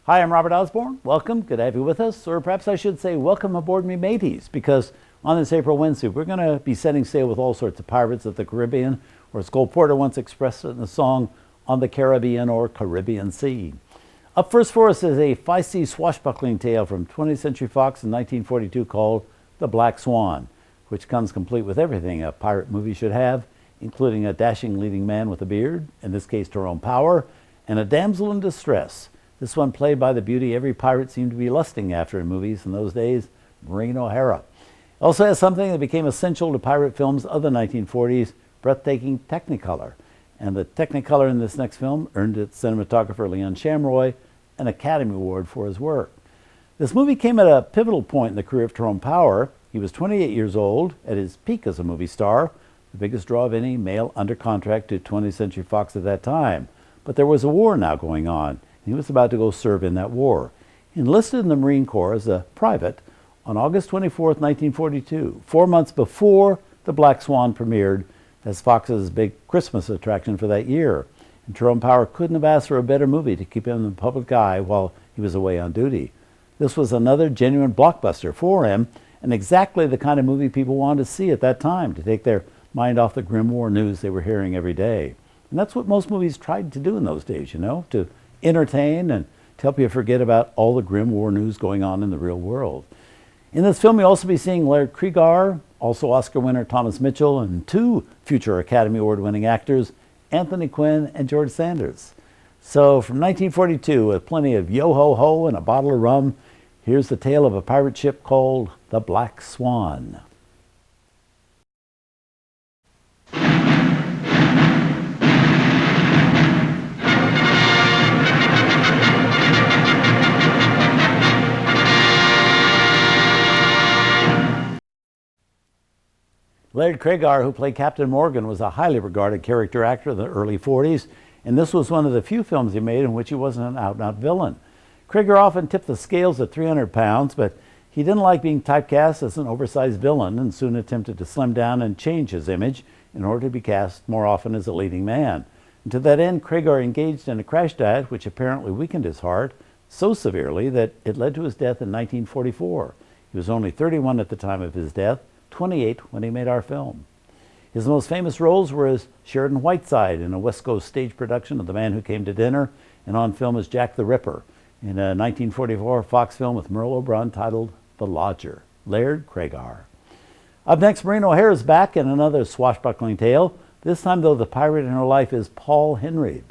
Hi, I'm Robert Osborne. Welcome. Good to have you with us. Or perhaps I should say, welcome aboard me mateys, because on this April Wednesday, we're going to be setting sail with all sorts of pirates of the Caribbean, or as Cole Porter once expressed it in the song, on the Caribbean or Caribbean Sea. Up first for us is a feisty swashbuckling tale from 20th Century Fox in 1942 called The Black Swan, which comes complete with everything a pirate movie should have, including a dashing leading man with a beard, in this case Tyrone Power, and a damsel in distress. This one played by the beauty every pirate seemed to be lusting after in movies in those days, Maureen. Also has something that became essential to pirate films of the 1940s, breathtaking Technicolor. And the Technicolor in this next film earned its cinematographer Leon Shamroy an Academy Award for his work. This movie came at a pivotal point in the career of Tyrone Power. He was 28 years old, at his peak as a movie star, the biggest draw of any male under contract to 20th Century Fox at that time. But there was a war now going on. He was about to go serve in that war. He enlisted in the Marine Corps as a private on August 24, 1942, 4 months before The Black Swan premiered as Fox's big Christmas attraction for that year. And Tyrone Power couldn't have asked for a better movie to keep him in the public eye while he was away on duty. This was another genuine blockbuster for him, and exactly the kind of movie people wanted to see at that time, to take their mind off the grim war news they were hearing every day. And that's what most movies tried to do in those days, to entertain and to help you forget about all the grim war news going on in the real world. In this film, you'll also be seeing Laird Cregar, also Oscar winner Thomas Mitchell, and two future Academy Award winning actors, Anthony Quinn and George Sanders. So from 1942, with plenty of yo-ho-ho and a bottle of rum, here's the tale of a pirate ship called the Black Swan. Laird Cregar, who played Captain Morgan, was a highly regarded character actor in the early 40s, and this was one of the few films he made in which he wasn't an out-and-out villain. Cregar often tipped the scales at 300 pounds, but he didn't like being typecast as an oversized villain and soon attempted to slim down and change his image in order to be cast more often as a leading man. And to that end, Cregar engaged in a crash diet which apparently weakened his heart so severely that it led to his death in 1944. He was only 31 at the time of his death, 28 when he made our film. His most famous roles were as Sheridan Whiteside in a West Coast stage production of The Man Who Came to Dinner, and on film as Jack the Ripper in a 1944 Fox film with Merle Oberon titled The Lodger. Laird Cregar. Up next, Maureen is back in another swashbuckling tale. This time, though, the pirate in her life is Paul Henreid.